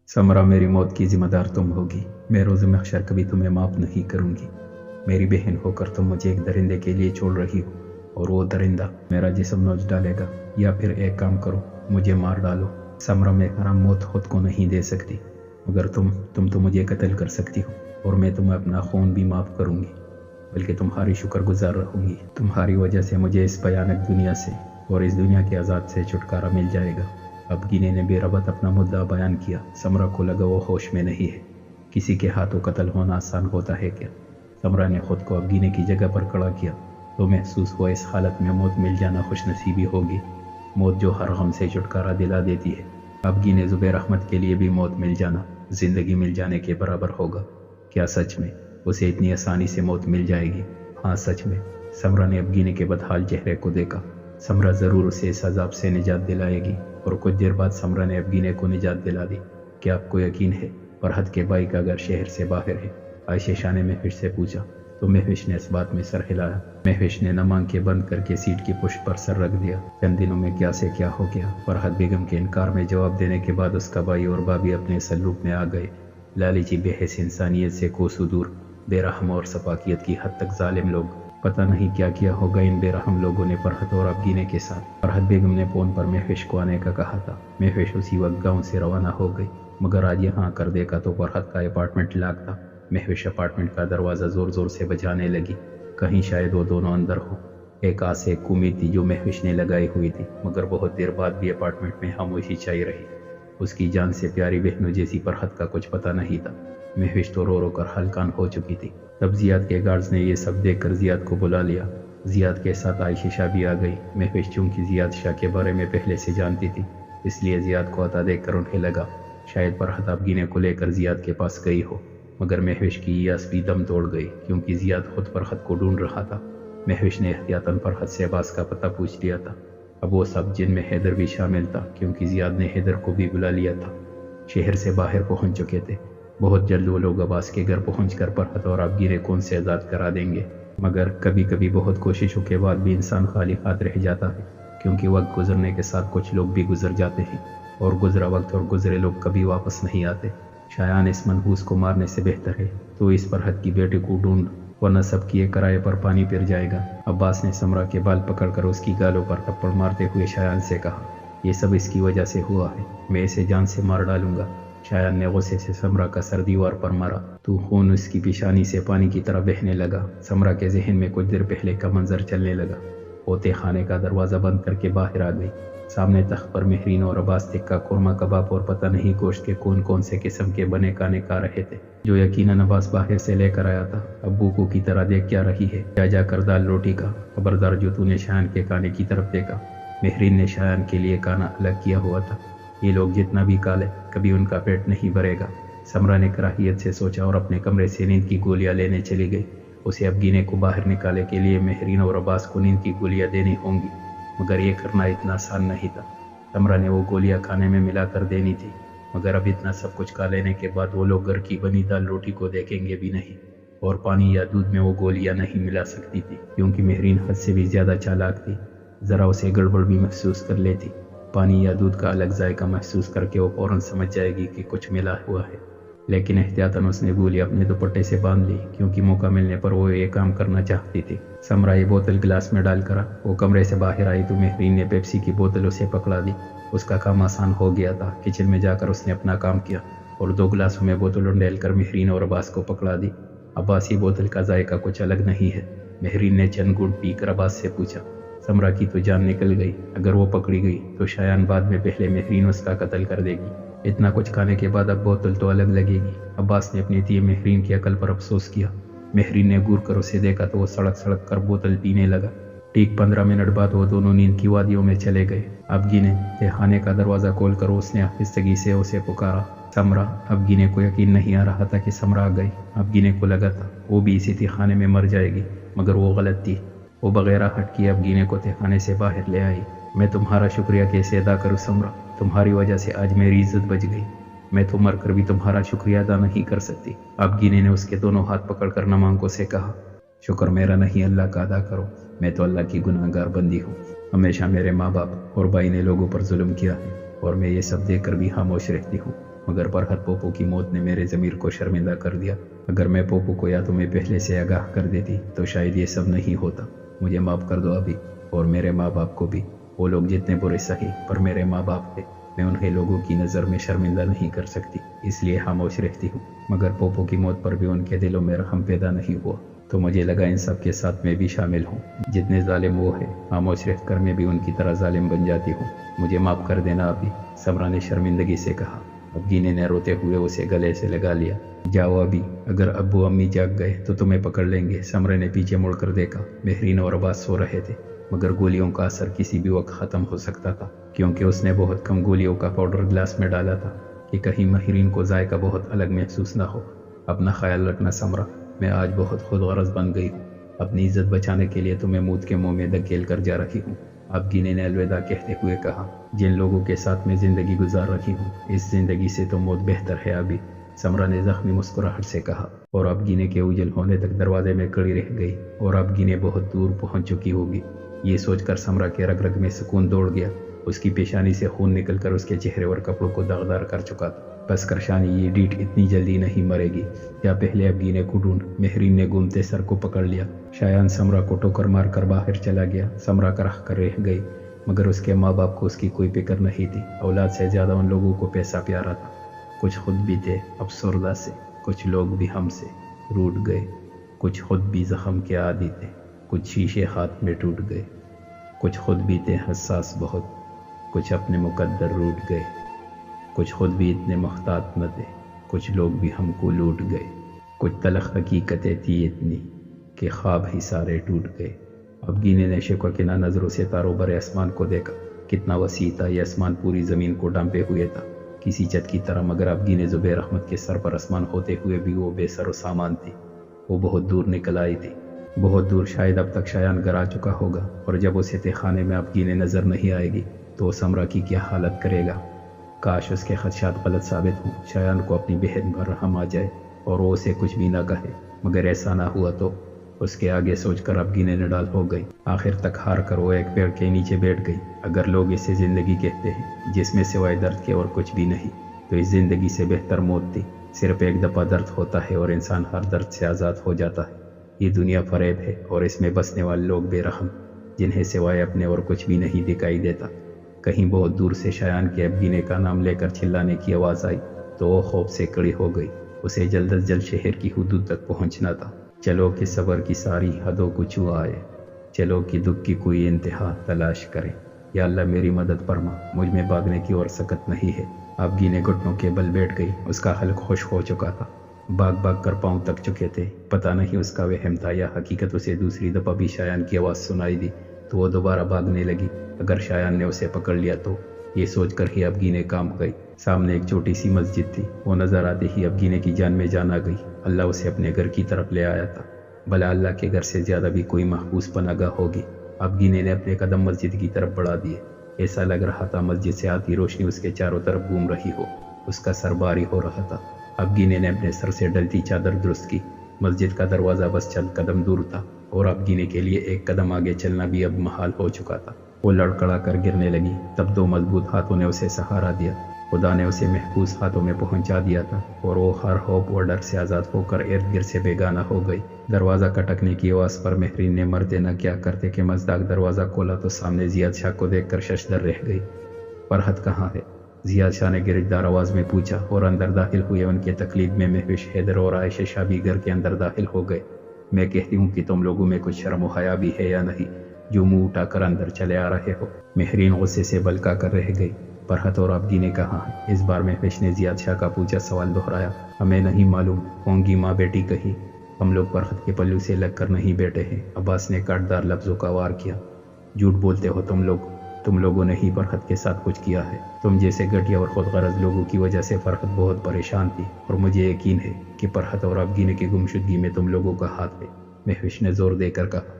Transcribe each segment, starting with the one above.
समरा, मेरी मौत की जिम्मेदार तुम होगी। मैं रोज़ महशर कभी तुम्हें माफ़ नहीं करूँगी। मेरी बहन होकर तुम मुझे एक दरिंदे के लिए छोड़ रही हो और वो दरिंदा मेरा जिस्म नोच डालेगा। या फिर एक काम करो, मुझे मार डालो। समरा, मैं हराम मौत खुद को नहीं दे सकती, मगर तुम तो मुझे कत्ल कर सकती हो और मैं तुम्हें अपना खून भी माफ़ करूँगी, बल्कि तुम्हारी शुक्रगुजार रहूँगी। तुम्हारी वजह से मुझे इस भयानक दुनिया से और इस दुनिया के आज़ाद से छुटकारा मिल जाएगा। अब गिने ने बेरबत अपना मुद्दा बयान किया। समरा को लगा वो होश में नहीं है। किसी के हाथों कत्ल होना आसान होता है क्या? समरा ने खुद को अब गिने की जगह पर खड़ा किया तो महसूस हुआ इस हालत में मौत मिल जाना खुशनसीबी होगी, मौत जो हर गम से छुटकारा दिला देती है। अब गिने ज़ुबैर अहमद के लिए भी मौत मिल जाना ज़िंदगी मिल जाने के बराबर होगा। क्या सच में उसे इतनी आसानी से मौत मिल जाएगी? हाँ, सच में। समरा ने अब गिने के बदहाल चेहरे को देखा। समरा ज़रूर उसे इस अजाब से निजात दिलाएगी। और कुछ देर बाद समरा ने अब गिने को निजात दिला दी। क्या आपको यकीन है फरहत के भाई का घर शहर से बाहर है? आयशा शाह ने महविश से पूछा तो महविश ने इस बात में सर हिलाया। महविश ने नम आंखें बंद करके सीट की पुष्ट पर सर रख दिया। चंद दिनों में क्या से क्या हो गया। फरहत बेगम के इनकार में जवाब देने के बाद उसका भाई और भाभी अपने सलूक में आ गए। लालची बेहस इंसानियत से कोसों दूर, बेरहम और सफाकियत की हद तक जालिम लोग। पता नहीं क्या किया होगा इन बेरहम लोगों ने फरहत और अब गिने के साथ। फरहत बेगम ने फोन पर महविश को आने का कहा था। महविश उसी वक्त गांव से रवाना हो गई, मगर आज यहाँ कर देखा तो फरहत का अपार्टमेंट लॉक था। महविश अपार्टमेंट का दरवाज़ा ज़ोर ज़ोर से बजाने लगी, कहीं शायद वो दोनों अंदर हो। एक आस एक उम्मीद थी जो महविश ने लगाई हुई थी, मगर बहुत देर बाद भी अपार्टमेंट में खामोशी छाई रही। उसकी जान से प्यारी बहनों जैसी फरहत का कुछ पता नहीं था। महविश तो रो रो कर हलकान हो चुकी थी। तब जियाद के गार्ड्स ने ये सब देखकर जियाद को बुला लिया। जियाद के साथ आयशा शाह भी आ गई। महविश चूंकि जियाद शाह के बारे में पहले से जानती थी, इसलिए जियाद को आता देखकर उन्हें लगा शायद फरहत अब गिने को लेकर जियाद के पास गई हो। मगर महविश की यास भी दम तोड़ गई, क्योंकि जियाद खुद फरहत को ढूंढ रहा था। महविश ने एहतियातन फरहत से अब्बास का पता पूछ लिया था। अब वो सब जिनमें हैदर भी शामिल था, क्योंकि जियाद ने हैदर को भी बुला लिया था। शहर से बाहर पहुंच चुके थे। बहुत जल्द वो लोग अब्बास के घर पहुंचकर फरहत और अब गिने कौन से आज़ाद करा देंगे। मगर कभी कभी बहुत कोशिशों के बाद भी इंसान खाली हाथ रह जाता है, क्योंकि वक्त गुजरने के साथ कुछ लोग भी गुजर जाते हैं और गुजरा वक्त और गुजरे लोग कभी वापस नहीं आते। शायान इस मनहूस को मारने से बेहतर है तो इस फरहत की बेटे को ढूंढ, वरना सब किए कराए पर पानी फिर जाएगा। अब्बास ने समरा के बाल पकड़कर उसकी गालों पर थप्पड़ मारते हुए शायान से कहा, यह सब इसकी वजह से हुआ है, मैं इसे जान से मार डालूंगा। शायान ने गुस्से से समरा का सर दीवार पर मारा तो खून उसकी पेशानी से पानी की तरह बहने लगा। समरा के जहन में कुछ देर पहले का मंजर चलने लगा। होते खाने का दरवाज़ा बंद करके बाहर आ गई। सामने तख्त पर महरीन और अब्बास टिक्का, कुरमा कबाब और पता नहीं गोश्त के कौन कौन से किस्म के बने खाने खा रहे थे, जो यकीनन अब्बास बाहर से लेकर आया था। अब्बू को की तरह देख क्या रही है? जा जाकर दाल रोटी का। खबरदार जो तूने शायान के खाने की तरफ देखा। महरीन ने शायान के लिए खाना अलग किया हुआ था। ये लोग जितना भी खा ले कभी उनका पेट नहीं भरेगा। समरा ने कराहियत से सोचा और अपने कमरे से नींद की गोलियां लेने चली गई। उसे अब गिने को बाहर निकालने के लिए महरीन और अब्बास को नींद की गोलियां देनी होंगी, मगर ये करना इतना आसान नहीं था। समरा ने वो गोलियां खाने में मिला कर देनी थी, मगर अब इतना सब कुछ खा लेने के बाद वो लोग घर की बनी दाल रोटी को देखेंगे भी नहीं, और पानी या दूध में वो गोलियां नहीं मिला सकती थी, क्योंकि महरीन हद से भी ज्यादा चालाक थी। ज़रा उसे गड़बड़ भी महसूस कर लेती, पानी या दूध का अलग जायका महसूस करके वो फौरन समझ जाएगी कि कुछ मिला हुआ है। लेकिन एहतियातन उसने गोली अपने दुपट्टे से बांध ली, क्योंकि मौका मिलने पर वो ये काम करना चाहती थी। समरा ये बोतल गिलास में डालकर वो कमरे से बाहर आई तो महरीन ने पेप्सी की बोतल उसे पकड़ा दी। उसका काम आसान हो गया था। किचन में जाकर उसने अपना काम किया और 2 गिलासों में बोतल उंडेलकर महरीन और अब्बास को पकड़ा दी। अब्बास की बोतल का जायका कुछ अलग नहीं है। महरीन ने चंद घूंट पीकर अब्बास से पूछा, समरा की तो जान निकल गई। अगर वो पकड़ी गई तो शायद बाद में पहले महरीन उसका कत्ल कर देगी। इतना कुछ खाने के बाद अब बोतल तो अलग लगेगी। अब्बास ने अपनी धी महरीन की अकल पर अफसोस किया। महरीन ने घूर कर उसे देखा तो वो सड़क सड़क कर बोतल पीने लगा। ठीक 15 मिनट बाद वो दोनों नींद की वादियों में चले गए। अब गिने तहखाने का दरवाज़ा खोलकर उसने आहिस्तगी से उसे पुकारा, समरा। अब गिने को यकीन नहीं आ रहा था कि समरा आ गई। अब गिने को लगा था वो भी इसी तहखाने में मर जाएगी, मगर वो गलत थी। वो बगैर हट किए अब गिने को तहखाने से बाहर ले आई। मैं तुम्हारा शुक्रिया कैसे अदा करूँ समरा? तुम्हारी वजह से आज मेरी इज्जत बच गई। मैं तो मर कर भी तुम्हारा शुक्रिया अदा नहीं कर सकती। अब गिने ने उसके दोनों हाथ पकड़कर नम आंखों से कहा, शुक्र मेरा नहीं अल्लाह का अदा करो। मैं तो अल्लाह की गुनाहगार बंदी हूँ। हमेशा मेरे माँ बाप और भाई ने लोगों पर जुल्म किया है और मैं ये सब देख कर भी खामोश रहती हूँ। मगर फरहत पोपो की मौत ने मेरे ज़मीर को शर्मिंदा कर दिया। अगर मैं पोपो को या तुम्हें पहले से आगाह कर देती तो शायद ये सब नहीं होता। मुझे माफ़ कर दो अभी, और मेरे माँ बाप को भी। वो लोग जितने बुरे सही, पर मेरे माँ बाप थे। मैं उन्हें लोगों की नज़र में शर्मिंदा नहीं कर सकती, इसलिए खामोश रहती हूँ। मगर पोपो की मौत पर भी उनके दिलों में रहम पैदा नहीं हुआ, तो मुझे लगा इन सब के साथ मैं भी शामिल हूँ। जितने जालिम वो है, खामोश रहकर मैं भी उनकी तरह जालिम बन जाती हूँ। मुझे माफ़ कर देना अभी, समरा ने शर्मिंदगी से कहा। अबगीने ने रोते हुए उसे गले से लगा लिया। जाओ अभी, अगर अब्बू अम्मी जाग गए तो तुम्हें पकड़ लेंगे। समरा ने पीछे मुड़कर देखा। महरीन और अब्बास सो रहे थे, मगर गोलियों का असर किसी भी वक्त ख़त्म हो सकता था, क्योंकि उसने बहुत कम गोलियों का पाउडर ग्लास में डाला था कि कहीं महरीन को जायका बहुत अलग महसूस ना हो। अपना ख्याल रखना समरा, मैं आज बहुत खुद गरज बन गई हूँ। अपनी इज्जत बचाने के लिए तुम्हें मौत के मुंह में धकेल कर जा रही हूँ। अबगीने ने अलविदा कहते हुए कहा। जिन लोगों के साथ मैं ज़िंदगी गुजार रही हूँ, इस ज़िंदगी से तो मौत बेहतर है अभी, समरा ने जख्मी मुस्कुराहट से कहा। और अबगीने के उजल होने तक दरवाजे में खड़ी रह गई, और अबगीने बहुत दूर पहुंच चुकी होगी। ये सोचकर समरा के रग रग में सुकून दौड़ गया। उसकी पेशानी से खून निकलकर उसके चेहरे और कपड़ों को दागदार कर चुका था। बस करशानी, ये डीट इतनी जल्दी नहीं मरेगी। या पहले अबगीने को ढूंढ। महरीन ने घूमते सर को पकड़ लिया। शायान समरा को ठोकर मारकर बाहर चला गया। समरा कराह कर रह गई, मगर उसके माँ बाप को उसकी कोई फिक्र नहीं थी। औलाद से ज़्यादा उन लोगों को पैसा प्यारा था। कुछ खुद भी थे अफसरदा से, कुछ लोग भी हमसे रूठ गए, कुछ खुद भी जख्म के आदी थे, कुछ शीशे हाथ में टूट गए, कुछ खुद भी थे हसास बहुत, कुछ अपने मुकद्दर रूठ गए, कुछ खुद भी इतने मुख्तात न थे, कुछ लोग भी हमको लूट गए, कुछ तलख हकीकतें थी इतनी कि ख्वाब ही सारे टूट गए। अबगीने ने शिकवा नज़रों से तारों भरे आसमान को देखा। कितना वसी था ये आसमान, पूरी ज़मीन को ढांपे हुए था किसी छत की तरह। मगर अबगीने ज़ुबैर अहमद के सर पर आसमान होते हुए भी वो बेसर सामान थी। वो बहुत दूर निकल आई थी, बहुत दूर। शायद अब तक शायान घर आ चुका होगा, और जब उसे तहखाने में अबगीने नज़र नहीं आएगी तो समरा की क्या हालत करेगा। काश उसके खदशात गलत साबित हों, शायान को अपनी बहन पर रहम आ जाए और वो उसे कुछ भी ना कहे। मगर ऐसा ना हुआ तो उसके आगे सोचकर अबगीने निडाल हो गई। आखिर तक हार कर वो एक पेड़ के नीचे बैठ गई। अगर लोग इसे ज़िंदगी कहते हैं जिसमें सिवाय दर्द के और कुछ भी नहीं, तो इस ज़िंदगी से बेहतर मौत थी। सिर्फ एक दफ़ा दर्द होता है और इंसान हर दर्द से आज़ाद हो जाता है। ये दुनिया फरेब है और इसमें बसने वाले लोग बेरहम, जिन्हें सिवाय अपने और कुछ भी नहीं दिखाई देता। कहीं बहुत दूर से शायान के अबगीने का नाम लेकर चिल्लाने की आवाज़ आई तो वो खौफ से खड़ी हो गई। उसे जल्द अज जल्द शहर की हुदूद तक पहुंचना था। चलो कि सबर की सारी हदों को छू आए, चलो कि दुख की कोई इंतहा तलाश करें। या अल्लाह मेरी मदद फरमा, मुझ में भागने की और सकत नहीं है। अबगीने घुटनों के बल बैठ गई। उसका हल्क खुश हो चुका था। भाग भाग कर पाँव तक चुके थे। पता नहीं उसका वहम था या हकीकत। उसे दूसरी दफ़ा भी शायान की आवाज़ सुनाई दी तो वो दोबारा भागने लगी। अगर शायान ने उसे पकड़ लिया तो, ये सोचकर ही अबगीने काम गई। सामने एक छोटी सी मस्जिद थी। वो नज़र आते ही अबगीने की जान में जान आ गई। अल्लाह उसे अपने घर की तरफ ले आया था। भला अल्लाह के घर से ज़्यादा भी कोई महबूस पनागा होगी। अबगीने ने अपने कदम मस्जिद की तरफ बढ़ा दिए। ऐसा लग रहा था मस्जिद से आती रोशनी उसके चारों तरफ घूम रही हो। उसका सर भारी हो रहा था। अबगीने ने अपने सर से डलती चादर दुरुस्त की। मस्जिद का दरवाज़ा बस चंद कदम दूर था और अबगीने के लिए एक कदम आगे चलना भी अब महाल हो चुका था। वो लड़खड़ा कर गिरने लगी। तब दो मजबूत हाथों ने उसे सहारा दिया। खुदा ने उसे महफूज हाथों में पहुंचा दिया था और वो हर खौफ और डर से आज़ाद होकर इर्द गिर्द से बेगाना हो गई। दरवाज़ा खटकने की आवाज़ पर महरीन ने मरते न क्या करते कि मज़दाक दरवाज़ा खोला तो सामने जियाद शाह को देखकर शशदर रह गई। फरहत कहाँ है? जियाद शाह ने गिरफ्तार आवाज़ में पूछा और अंदर दाखिल हुए। उनके तकलीद में महविश हैदर और आयशा शाह भी घर के अंदर दाखिल हो गए। मैं कहती हूँ कि तुम लोगों में कुछ शर्म हया भी है या नहीं, जो मुंह उठाकर अंदर चले आ रहे हो। महरीन गुस्से से बलका कर रह गई। फरहत और अबगीने कहाँ हैं? इस बार महविश ने जियाद शाह का पूछा सवाल दोहराया। हमें नहीं मालूम, होंगी माँ बेटी कहीं। हम लोग फरहत के पल्लू से लग कर नहीं बैठे हैं। अब्बास ने काटदार लफ्ज़ों का वार किया। झूठ बोलते हो तुम लोगों ने ही फरहत के साथ कुछ किया है। तुम जैसे घटिया और खुद गरज लोगों की वजह से फरहत बहुत परेशान थी और मुझे यकीन है कि फरहत और अबगीने की गुमशुदगी में तुम लोगों का हाथ है। महविश ने जोर देकर कहा।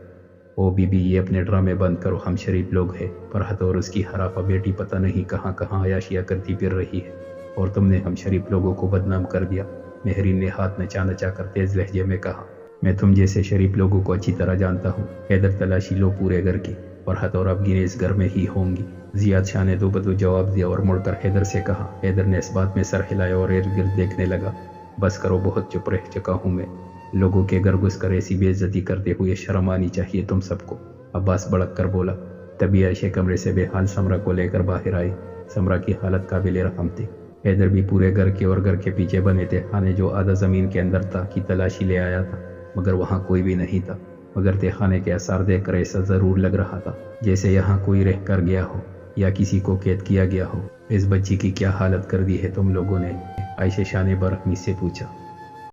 ओ बीबी, ये अपने ड्रामे बंद करो, हम शरीफ लोग हैं। फरहत और उसकी हराफा बेटी पता नहीं कहाँ कहाँ अयाशिया करती फिर रही है और तुमने हम शरीफ लोगों को बदनाम कर दिया। महरीन ने हाथ नचा नचा कर तेज लहजे में कहा। मैं तुम जैसे शरीफ लोगों को अच्छी तरह जानता हूँ। हैदर, तलाशी लो पूरे घर की। फरहत और अफगिन इस घर में ही होंगी। जियाद शाह ने दो बदो जवाब दिया और मुड़कर हैदर से कहा। हैदर ने इस बात में सर हिलाया और इर्द गिर्द देखने लगा। बस करो, बहुत चुप रह चुका हूँ मैं। लोगों के घर घुस कर ऐसी बेइज्जती करते हुए शर्म आनी चाहिए तुम सबको, अब्बास भड़क कर बोला। तभी आयशा कमरे से बेहाल समरा को लेकर बाहर आई। समरा की हालत काबिल रहम थी। हैदर भी पूरे घर के और घर के पीछे बने थे खाने जो आधा जमीन के अंदर था की तलाशी ले आया था, मगर वहाँ कोई भी नहीं था। मगर तहखाने के आसार देखकर ऐसा जरूर लग रहा था जैसे यहाँ कोई रह कर गया हो या किसी को कैद किया गया हो। इस बच्ची की क्या हालत कर दी है तुम लोगों ने? आयशा शाह ने बरहमी से पूछा।